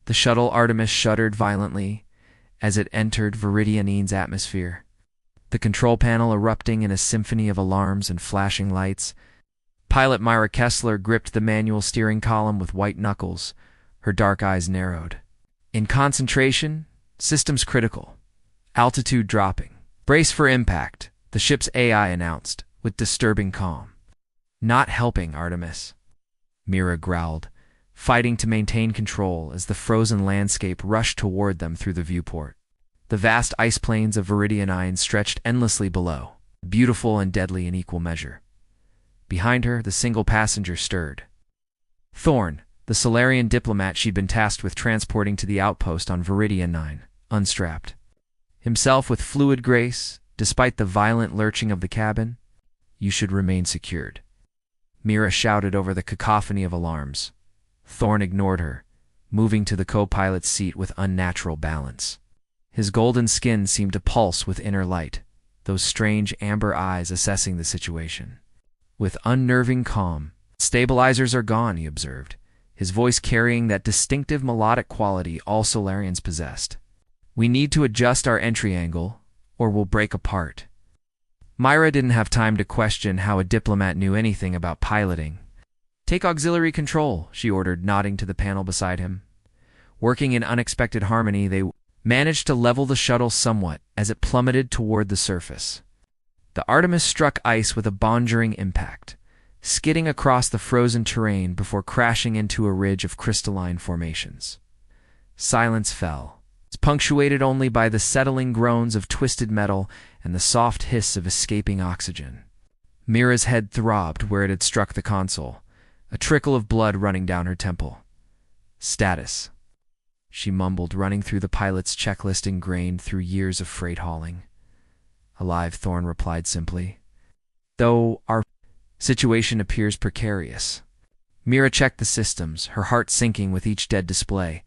The shuttle Artemis shuddered violently as it entered Viridianine's atmosphere, the control panel erupting in a symphony of alarms and flashing lights. Pilot Myra Kessler gripped the manual steering column with white knuckles, her dark eyes narrowed. In concentration, systems critical. Altitude dropping. Brace for impact, the ship's AI announced, with disturbing calm. Not helping, Artemis, Mira growled, fighting to maintain control as the frozen landscape rushed toward them through the viewport. The vast ice plains of Viridianine stretched endlessly below, beautiful and deadly in equal measure. Behind her, the single passenger stirred. Thorn, the Solarian diplomat she'd been tasked with transporting to the outpost on Viridianine, unstrapped. Himself with fluid grace, despite the violent lurching of the cabin. You should remain secured, Mira shouted over the cacophony of alarms. Thorn ignored her, moving to the co-pilot's seat with unnatural balance. His golden skin seemed to pulse with inner light, those strange amber eyes assessing the situation. With unnerving calm, stabilizers are gone, he observed, his voice carrying that distinctive melodic quality all Solarians possessed. We need to adjust our entry angle, or we'll break apart. Myra didn't have time to question how a diplomat knew anything about piloting. Take auxiliary control, she ordered, nodding to the panel beside him. Working in unexpected harmony, they managed to level the shuttle somewhat as it plummeted toward the surface. The Artemis struck ice with a bonjoring impact, skidding across the frozen terrain before crashing into a ridge of crystalline formations. Silence fell, punctuated only by the settling groans of twisted metal and the soft hiss of escaping oxygen. Mira's head throbbed where it had struck the console, a trickle of blood running down her temple. Status, she mumbled, running through the pilot's checklist ingrained through years of freight hauling. Alive, Thorn replied simply. Though our situation appears precarious. Mira checked the systems, her heart sinking with each dead display.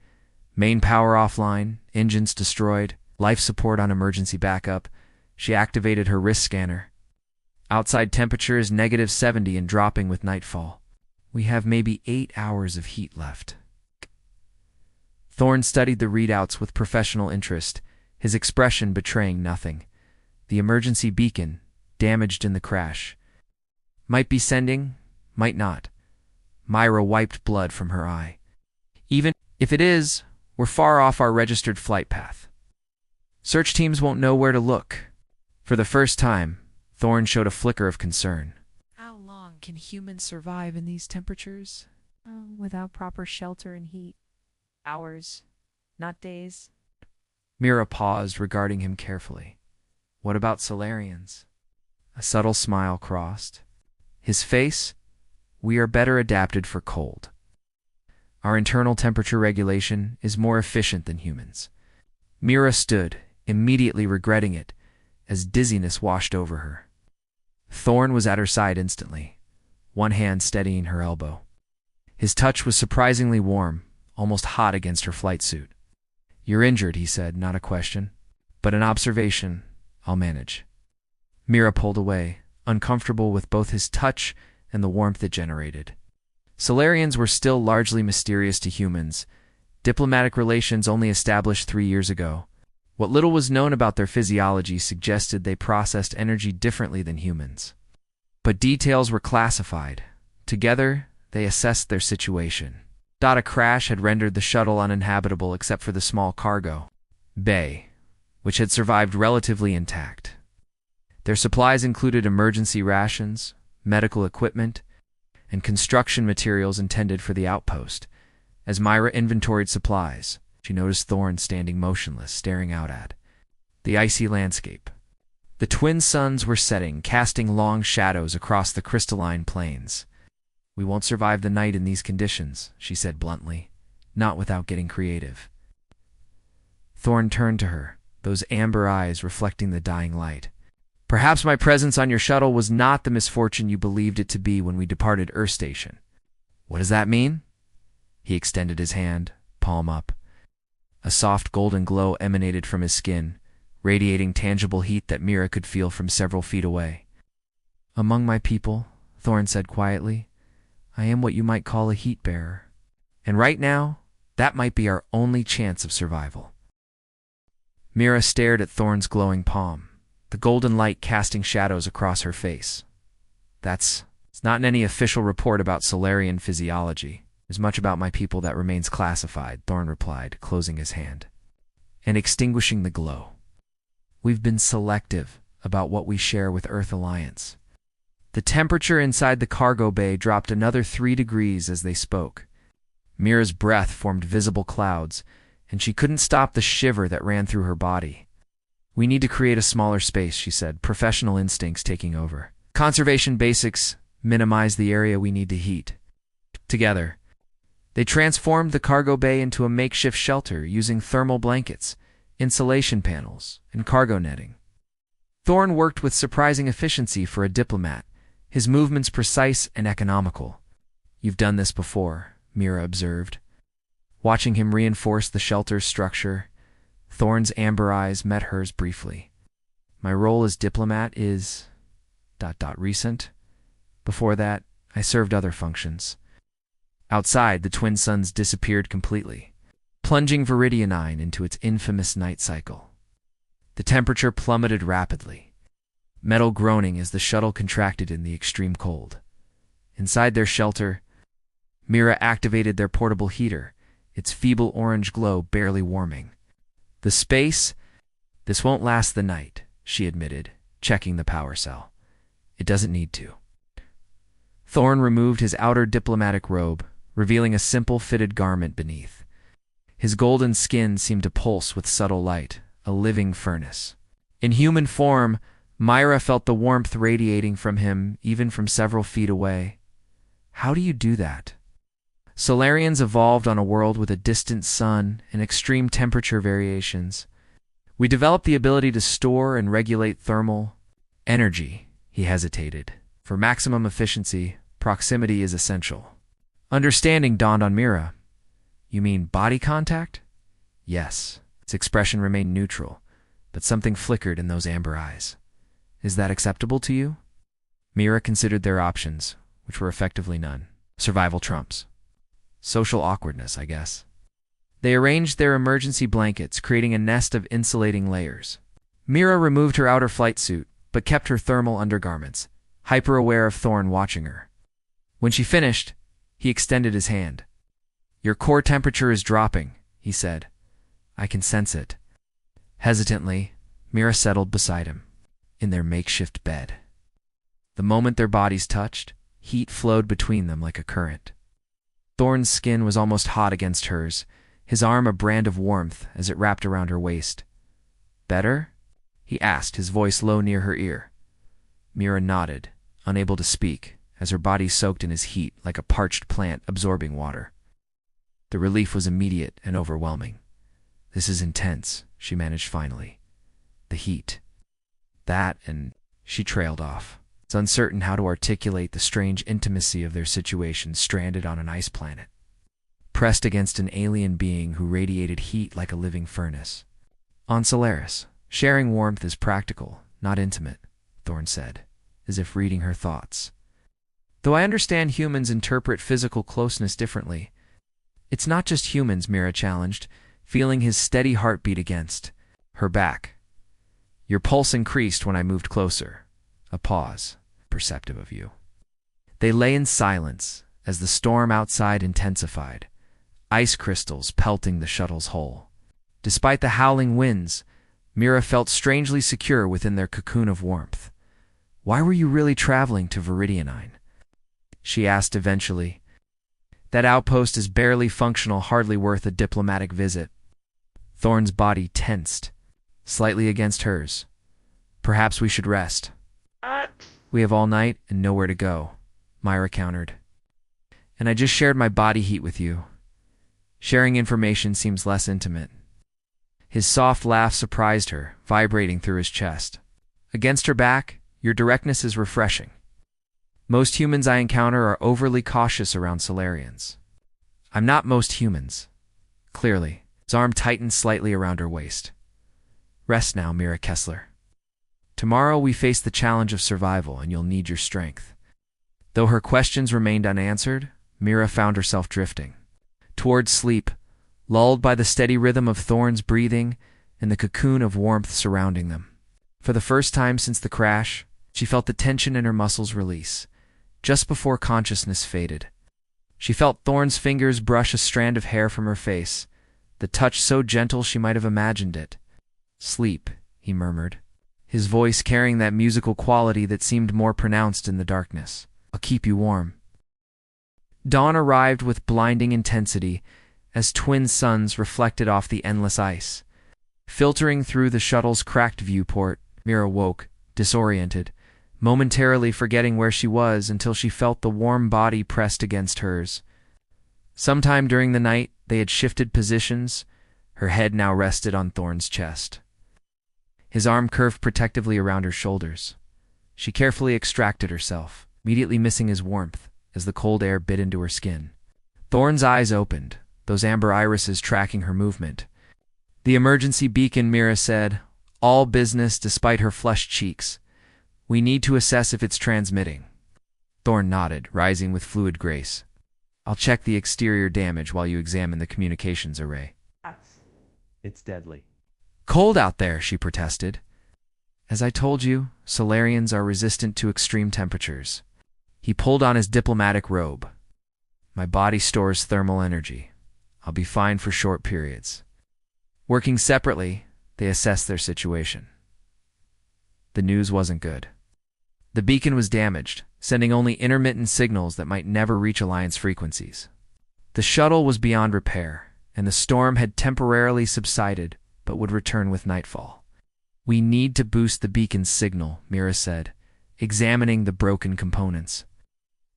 Main power offline, engines destroyed, life support on emergency backup. She activated her wrist scanner. Outside temperature is -70 and dropping with nightfall. We have maybe 8 hours of heat left. Thorn studied the readouts with professional interest, his expression betraying nothing. The emergency beacon, damaged in the crash. Might be sending, might not. Myra wiped blood from her eye. Even if it is, we're far off our registered flight path. Search teams won't know where to look. For the first time, Thorn showed a flicker of concern. How long can humans survive in these temperatures? Without proper shelter and heat. Hours, not days. Mira paused, regarding him carefully. What about Solarians? A subtle smile crossed his face. We are better adapted for cold. Our internal temperature regulation is more efficient than humans. Mira stood, immediately regretting it, as dizziness washed over her. Thorn was at her side instantly, one hand steadying her elbow. His touch was surprisingly warm, almost hot against her flight suit. You're injured, he said, not a question, but an observation. I'll manage. Mira pulled away, uncomfortable with both his touch and the warmth it generated. Solarians were still largely mysterious to humans, diplomatic relations only established 3 years ago. What little was known about their physiology suggested they processed energy differently than humans. But details were classified. Together, they assessed their situation. A crash had rendered the shuttle uninhabitable except for the small cargo bay, which had survived relatively intact. Their supplies included emergency rations, medical equipment, and construction materials intended for the outpost. As Myra inventoried supplies, she noticed Thorn standing motionless, staring out at the icy landscape. The twin suns were setting, casting long shadows across the crystalline plains. We won't survive the night in these conditions, she said bluntly, not without getting creative. Thorn turned to her, those amber eyes reflecting the dying light. Perhaps my presence on your shuttle was not the misfortune you believed it to be when we departed Earth Station. What does that mean? He extended his hand, palm up. A soft golden glow emanated from his skin, radiating tangible heat that Mira could feel from several feet away. Among my people, Thorn said quietly, I am what you might call a heat bearer. And right now, That might be our only chance of survival. Mira stared at Thorn's glowing palm, the golden light casting shadows across her face. It's not in any official report about Solarian physiology. There's much about my people that remains classified, Thorn replied, closing his hand and extinguishing the glow. We've been selective about what we share with Earth Alliance. The temperature inside the cargo bay dropped another 3 degrees as they spoke. Mira's breath formed visible clouds, and she couldn't stop the shiver that ran through her body. We need to create a smaller space, she said, professional instincts taking over. Conservation basics minimize the area we need to heat. Together, they transformed the cargo bay into a makeshift shelter using thermal blankets, insulation panels, and cargo netting. Thorn worked with surprising efficiency for a diplomat, his movements precise and economical. You've done this before, Mira observed. Watching him reinforce the shelter's structure, Thorn's amber eyes met hers briefly. My role as diplomat is... recent. Before that, I served other functions. Outside, the twin suns disappeared completely, plunging Viridianine into its infamous night cycle. The temperature plummeted rapidly, metal groaning as the shuttle contracted in the extreme cold. Inside their shelter, Mira activated their portable heater, its feeble orange glow barely warming. The space? This won't last the night, she admitted, checking the power cell. It doesn't need to. Thorn removed his outer diplomatic robe, revealing a simple fitted garment beneath. His golden skin seemed to pulse with subtle light, a living furnace. In human form, Myra felt the warmth radiating from him even from several feet away. How do you do that? Solarians evolved on a world with a distant sun and extreme temperature variations. We developed the ability to store and regulate thermal energy, he hesitated. For maximum efficiency, proximity is essential. Understanding dawned on Mira. You mean body contact? Yes. Its expression remained neutral, but something flickered in those amber eyes. Is that acceptable to you? Mira considered their options, which were effectively none. Survival trumps. Social awkwardness, I guess. They arranged their emergency blankets, creating a nest of insulating layers. Mira removed her outer flight suit, but kept her thermal undergarments, hyper-aware of Thorn watching her. When she finished, he extended his hand. Your core temperature is dropping, he said. I can sense it. Hesitantly, Mira settled beside him, in their makeshift bed. The moment their bodies touched, heat flowed between them like a current. Thorn's skin was almost hot against hers, his arm a brand of warmth as it wrapped around her waist. Better? He asked, his voice low near her ear. Mira nodded, unable to speak, as her body soaked in his heat like a parched plant absorbing water. The relief was immediate and overwhelming. This is intense, she managed finally. The heat. That and... She trailed off. It's uncertain how to articulate the strange intimacy of their situation stranded on an ice planet, pressed against an alien being who radiated heat like a living furnace. On Solaris, sharing warmth is practical, not intimate, Thorn said, as if reading her thoughts. Though I understand humans interpret physical closeness differently. It's not just humans, Mira challenged, feeling his steady heartbeat against her back. Your pulse increased when I moved closer. A pause, perceptive of you. They lay in silence as the storm outside intensified, ice crystals pelting the shuttle's hull. Despite the howling winds, Mira felt strangely secure within their cocoon of warmth. Why were you really traveling to Viridianine? She asked eventually. That outpost is barely functional, hardly worth a diplomatic visit. Thorn's body tensed, slightly against hers. Perhaps we should rest. We have all night and nowhere to go, Myra countered. And I just shared my body heat with you. Sharing information seems less intimate. His soft laugh surprised her, vibrating through his chest. Against her back, your directness is refreshing. Most humans I encounter are overly cautious around Solarians. I'm not most humans. Clearly, his arm tightened slightly around her waist. Rest now, Mira Kessler. Tomorrow we face the challenge of survival, and you'll need your strength. Though her questions remained unanswered, Mira found herself drifting. Towards sleep, lulled by the steady rhythm of Thorn's breathing and the cocoon of warmth surrounding them. For the first time since the crash, she felt the tension in her muscles release, just before consciousness faded. She felt Thorn's fingers brush a strand of hair from her face, the touch so gentle she might have imagined it. "Sleep," he murmured, his voice carrying that musical quality that seemed more pronounced in the darkness. "I'll keep you warm." Dawn arrived with blinding intensity as twin suns reflected off the endless ice. Filtering through the shuttle's cracked viewport, Mira woke, disoriented, momentarily forgetting where she was until she felt the warm body pressed against hers. Sometime during the night, they had shifted positions. Her head now rested on Thorn's chest. His arm curved protectively around her shoulders. She carefully extracted herself, immediately missing his warmth as the cold air bit into her skin. Thorn's eyes opened, those amber irises tracking her movement. "The emergency beacon," Mira said, all business despite her flushed cheeks. "We need to assess if it's transmitting." Thorn nodded, rising with fluid grace. "I'll check the exterior damage while you examine the communications array." It's deadly. "Cold out there," she protested. "As I told you, Solarians are resistant to extreme temperatures." He pulled on his diplomatic robe. "My body stores thermal energy. I'll be fine for short periods." Working separately, they assessed their situation. The news wasn't good. The beacon was damaged, sending only intermittent signals that might never reach Alliance frequencies. The shuttle was beyond repair, and the storm had temporarily subsided but would return with nightfall. "We need to boost the beacon's signal," Mira said, examining the broken components.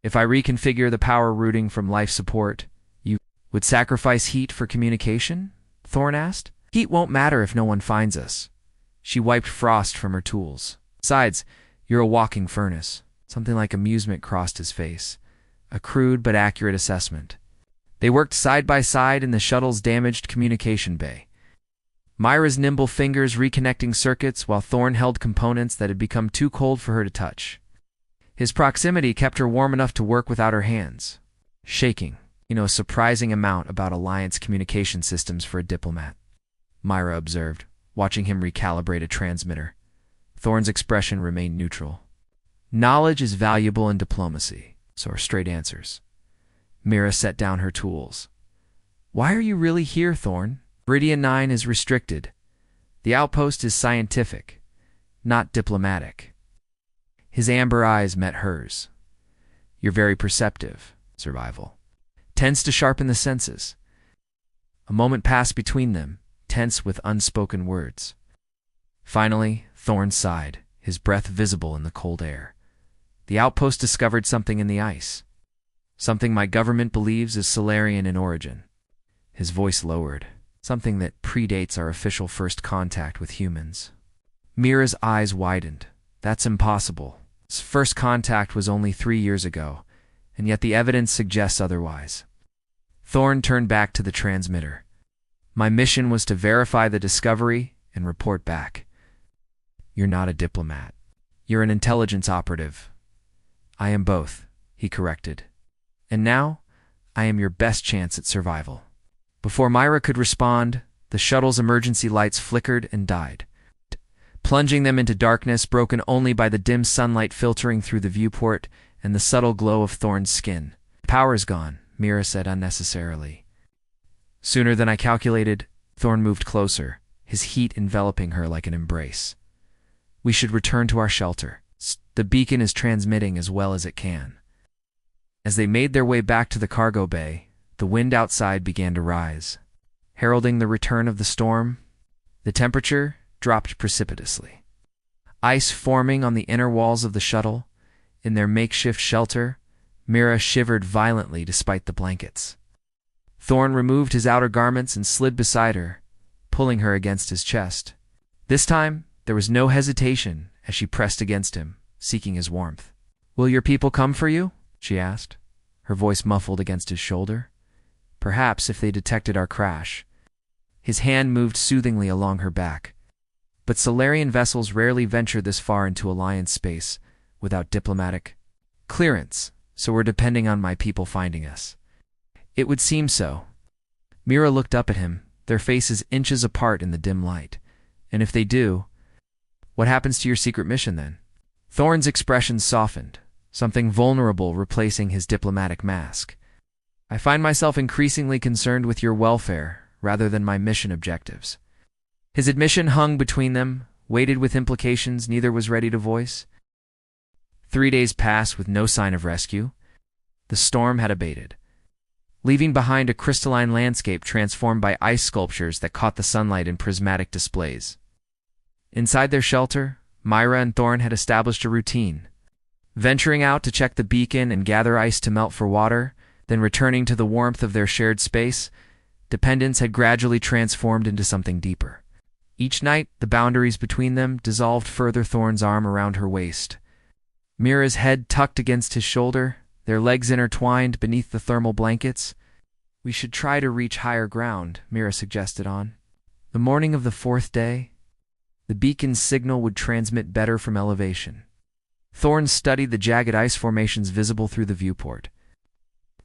"If I reconfigure the power routing from life support, you would sacrifice heat for communication?" Thorn asked. "Heat won't matter if no one finds us." She wiped frost from her tools. "Besides, you're a walking furnace." Something like amusement crossed his face. A crude but accurate assessment. They worked side by side in the shuttle's damaged communication bay. Myra's nimble fingers reconnecting circuits while Thorn held components that had become too cold for her to touch. His proximity kept her warm enough to work without her hands. Shaking, a surprising amount about Alliance communication systems for a diplomat, Myra observed, watching him recalibrate a transmitter. Thorn's expression remained neutral. "Knowledge is valuable in diplomacy, so are straight answers." Mira set down her tools. "Why are you really here, Thorn? Meridian 9 is restricted. The outpost is scientific, not diplomatic." His amber eyes met hers. "You're very perceptive, survival. Tends to sharpen the senses." A moment passed between them, tense with unspoken words. Finally, Thorn sighed, his breath visible in the cold air. "The outpost discovered something in the ice. Something my government believes is Solarian in origin." His voice lowered. "Something that predates our official first contact with humans." Mira's eyes widened. "That's impossible. His first contact was only 3 years ago, and yet the evidence suggests otherwise." Thorn turned back to the transmitter. "My mission was to verify the discovery and report back." "You're not a diplomat. You're an intelligence operative." "I am both," he corrected. "And now, I am your best chance at survival." Before Myra could respond, the shuttle's emergency lights flickered and died, plunging them into darkness broken only by the dim sunlight filtering through the viewport and the subtle glow of Thorn's skin. "Power's gone," Mira said unnecessarily. Sooner than I calculated, Thorn moved closer, his heat enveloping her like an embrace. "We should return to our shelter. The beacon is transmitting as well as it can." As they made their way back to the cargo bay, the wind outside began to rise, heralding the return of the storm. The temperature dropped precipitously. Ice forming on the inner walls of the shuttle. In their makeshift shelter, Mira shivered violently despite the blankets. Thorn removed his outer garments and slid beside her, pulling her against his chest. This time, there was no hesitation as she pressed against him, seeking his warmth. "Will your people come for you?" she asked, her voice muffled against his shoulder. "Perhaps if they detected our crash." His hand moved soothingly along her back. "But Solarian vessels rarely venture this far into Alliance space without diplomatic clearance, so we're depending on my people finding us." "It would seem so." Mira looked up at him, their faces inches apart in the dim light. And if they do, what happens to your secret mission then? Thorn's expression softened, something vulnerable replacing his diplomatic mask. I find myself increasingly concerned with your welfare rather than my mission objectives. His admission hung between them, weighted with implications neither was ready to voice. 3 days passed with no sign of rescue. The storm had abated, leaving behind a crystalline landscape transformed by ice sculptures that caught the sunlight in prismatic displays. Inside their shelter, Myra and Thorn had established a routine, venturing out to check the beacon and gather ice to melt for water, then returning to the warmth of their shared space. Dependence had gradually transformed into something deeper. Each night, the boundaries between them dissolved further. Thorn's arm around her waist, Mira's head tucked against his shoulder, their legs intertwined beneath the thermal blankets. We should try to reach higher ground, Mira suggested on. The morning of the 4th day, the beacon's signal would transmit better from elevation. Thorn studied the jagged ice formations visible through the viewport.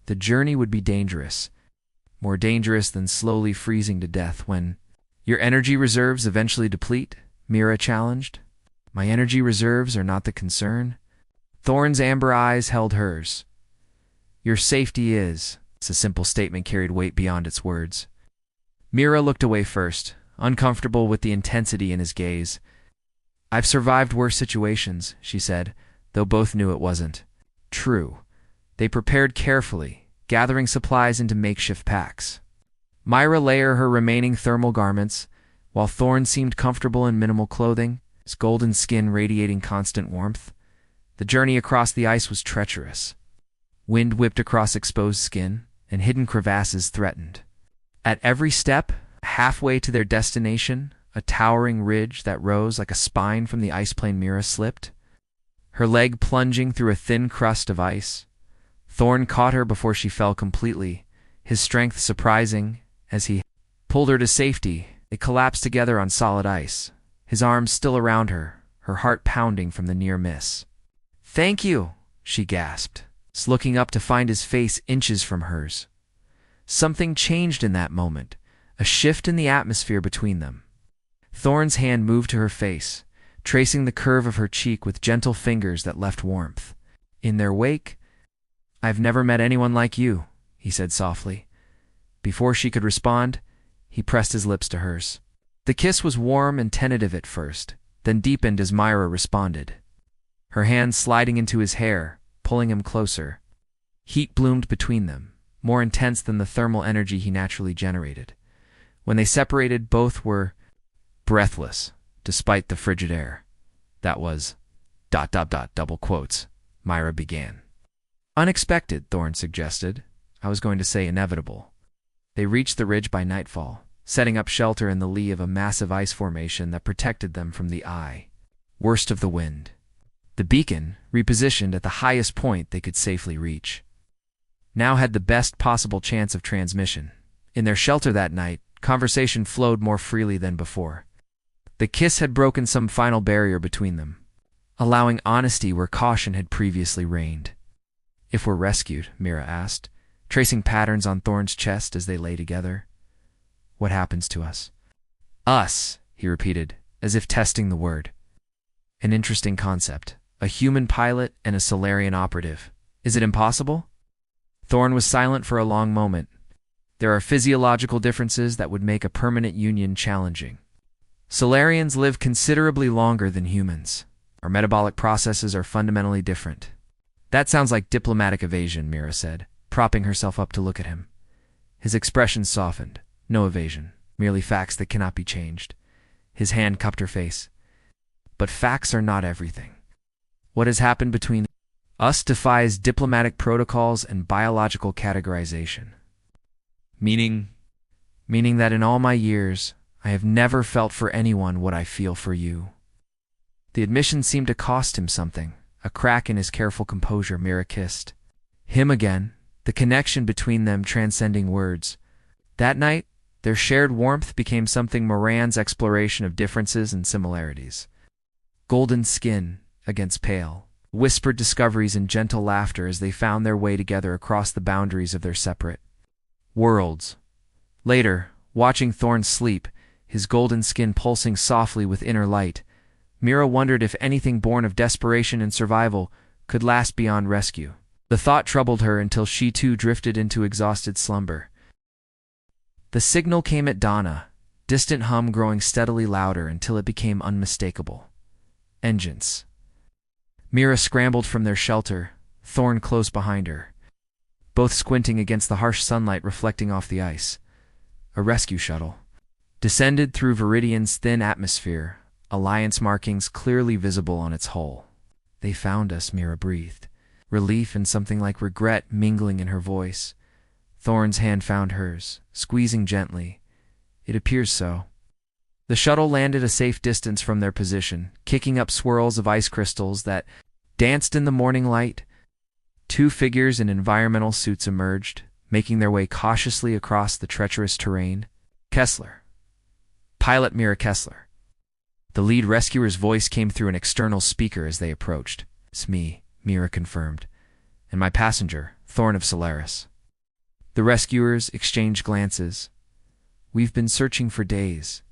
The journey would be dangerous, more dangerous than slowly freezing to death when... Your energy reserves eventually deplete, Mira challenged. My energy reserves are not the concern. Thorn's amber eyes held hers. Your safety is. It's a simple statement carried weight beyond its words. Mira looked away first, uncomfortable with the intensity in his gaze. I've survived worse situations, she said, though both knew it wasn't true. They prepared carefully, gathering supplies into makeshift packs. Myra layered her remaining thermal garments, while Thorn seemed comfortable in minimal clothing, his golden skin radiating constant warmth. The journey across the ice was treacherous. Wind whipped across exposed skin, and hidden crevasses threatened. At every step, halfway to their destination, a towering ridge that rose like a spine from the ice plane Mira slipped, her leg plunging through a thin crust of ice. Thorn caught her before she fell completely, his strength surprising. As he pulled her to safety, they collapsed together on solid ice, his arms still around her, her heart pounding from the near miss. Thank you, she gasped, looking up to find his face inches from hers. Something changed in that moment, a shift in the atmosphere between them. Thorn's hand moved to her face, tracing the curve of her cheek with gentle fingers that left warmth. In their wake, I've never met anyone like you, he said softly. Before she could respond, he pressed his lips to hers. The kiss was warm and tentative at first, then deepened as Myra responded, her hand sliding into his hair, pulling him closer. Heat bloomed between them, more intense than the thermal energy he naturally generated. When they separated, both were breathless, despite the frigid air. That was... double quotes, Myra began. Unexpected, Thorn suggested. I was going to say inevitable. They reached the ridge by nightfall, setting up shelter in the lee of a massive ice formation that protected them from the worst of the wind. The beacon, repositioned at the highest point they could safely reach, now had the best possible chance of transmission. In their shelter that night, conversation flowed more freely than before. The kiss had broken some final barrier between them, allowing honesty where caution had previously reigned. If we're rescued, Mira asked, tracing patterns on Thorn's chest as they lay together. What happens to us? Us, he repeated, as if testing the word. An interesting concept. A human pilot and a Solarian operative. Is it impossible? Thorn was silent for a long moment. There are physiological differences that would make a permanent union challenging. Solarians live considerably longer than humans. Our metabolic processes are fundamentally different. That sounds like diplomatic evasion, Mira said, propping herself up to look at him. His expression softened. No evasion, merely facts that cannot be changed. His hand cupped her face. But facts are not everything. What has happened between us defies diplomatic protocols and biological categorization. Meaning that in all my years, I have never felt for anyone what I feel for you. The admission seemed to cost him something, a crack in his careful composure. Mira kissed him again, the connection between them transcending words. That night, their shared warmth became something Moran's exploration of differences and similarities. Golden skin against pale, whispered discoveries and gentle laughter as they found their way together across the boundaries of their separate worlds. Later, watching Thorn sleep, his golden skin pulsing softly with inner light, Mira wondered if anything born of desperation and survival could last beyond rescue. The thought troubled her until she too drifted into exhausted slumber. The signal came at dawn, a distant hum growing steadily louder until it became unmistakable. Engines. Mira scrambled from their shelter, Thorn close behind her, both squinting against the harsh sunlight reflecting off the ice. A rescue shuttle descended through Viridian's thin atmosphere, Alliance markings clearly visible on its hull. They found us, Mira breathed, relief and something like regret mingling in her voice. Thorn's hand found hers, squeezing gently. It appears so. The shuttle landed a safe distance from their position, kicking up swirls of ice crystals that danced in the morning light. Two figures in environmental suits emerged, making their way cautiously across the treacherous terrain. Kessler. Pilot Mira Kessler. The lead rescuer's voice came through an external speaker as they approached. "It's me," Mira confirmed, "and my passenger, Thorn of Solaris." The rescuers exchanged glances. "We've been searching for days.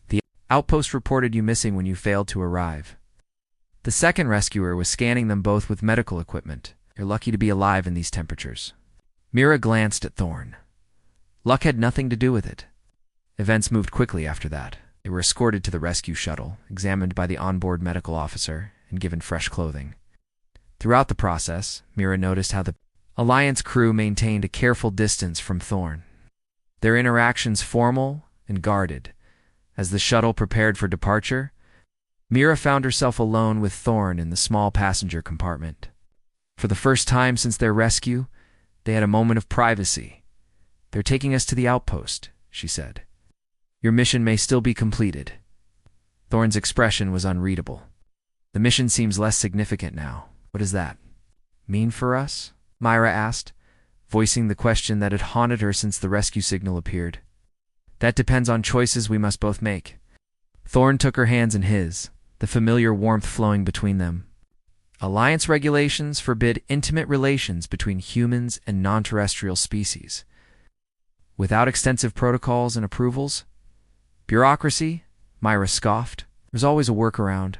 The outpost reported you missing when you failed to arrive." The second rescuer was scanning them both with medical equipment. "You're lucky to be alive in these temperatures." Mira glanced at Thorn. Luck had nothing to do with it. Events moved quickly after that. They were escorted to the rescue shuttle, examined by the onboard medical officer, and given fresh clothing. Throughout the process, Mira noticed how the Alliance crew maintained a careful distance from Thorn, their interactions formal and guarded. As the shuttle prepared for departure, Mira found herself alone with Thorn in the small passenger compartment. For the first time since their rescue, they had a moment of privacy. "They're taking us to the outpost," she said. "Your mission may still be completed." Thorn's expression was unreadable. "The mission seems less significant now. What does that mean for us?" Mira asked, voicing the question that had haunted her since the rescue signal appeared. "That depends on choices we must both make." Thorn took her hands in his, the familiar warmth flowing between them. "Alliance regulations forbid intimate relations between humans and non-terrestrial species. Without extensive protocols and approvals? Bureaucracy?" Mira scoffed. "There's always a workaround."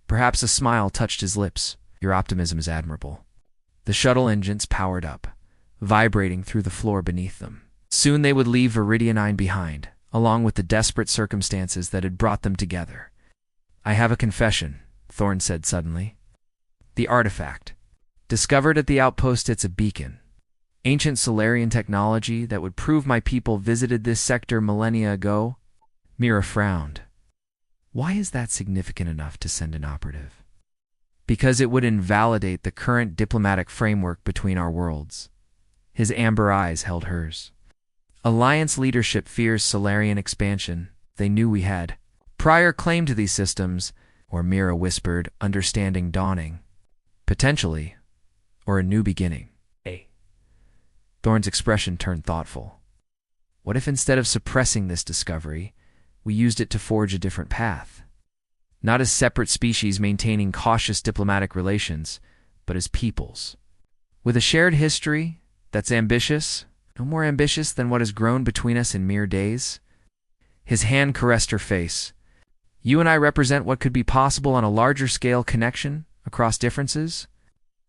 Perhaps a smile touched his lips. "Your optimism is admirable." The shuttle engines powered up, vibrating through the floor beneath them. Soon they would leave Viridian behind, along with the desperate circumstances that had brought them together. "I have a confession," Thorn said suddenly. "The artifact. Discovered at the outpost, it's a beacon. Ancient Solarian technology that would prove my people visited this sector millennia ago." Mira frowned. "Why is that significant enough to send an operative?" "Because it would invalidate the current diplomatic framework between our worlds." His amber eyes held hers. "Alliance leadership fears Solarian expansion. They knew we had prior claim to these systems," or Mira whispered, understanding dawning. "Potentially, or a new beginning." Thorn's expression turned thoughtful. "What if instead of suppressing this discovery, we used it to forge a different path? Not as separate species maintaining cautious diplomatic relations, but as peoples. With a shared history that's ambitious, no more ambitious than what has grown between us in mere days." His hand caressed her face. "You and I represent what could be possible on a larger scale connection across differences.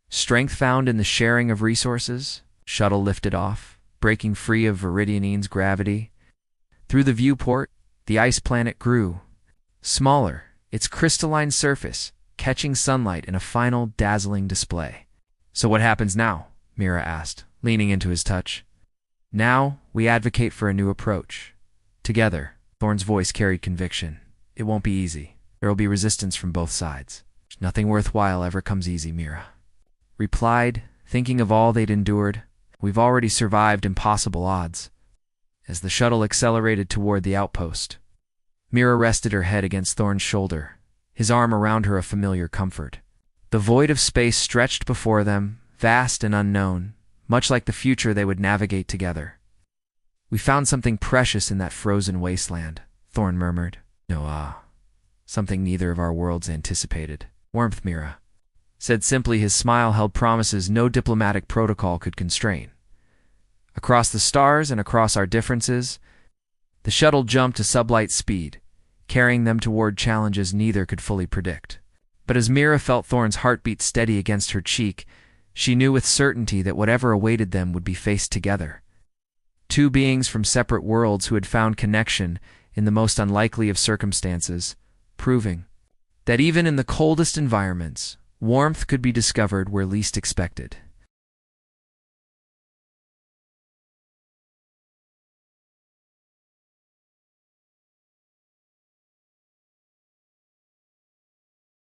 Strength found in the sharing of resources." Shuttle lifted off, breaking free of Viridian's gravity. Through the viewport, the ice planet grew. Smaller, its crystalline surface catching sunlight in a final dazzling display. "So what happens now?" Mira asked, leaning into his touch. "Now, we advocate for a new approach. Together." Thorn's voice carried conviction. "It won't be easy. There will be resistance from both sides." "Nothing worthwhile ever comes easy," Mira replied, thinking of all they'd endured. "We've already survived impossible odds." As the shuttle accelerated toward the outpost, Mira rested her head against Thorn's shoulder, his arm around her a familiar comfort. The void of space stretched before them, vast and unknown, much like the future they would navigate together. "We found something precious in that frozen wasteland," Thorn murmured. "No, something neither of our worlds anticipated." "Warmth," Mira said simply, his smile held promises no diplomatic protocol could constrain. Across the stars and across our differences, the shuttle jumped to sublight speed, carrying them toward challenges neither could fully predict. But as Mira felt Thorn's heartbeat steady against her cheek, she knew with certainty that whatever awaited them would be faced together. Two beings from separate worlds who had found connection in the most unlikely of circumstances, proving that even in the coldest environments, warmth could be discovered where least expected.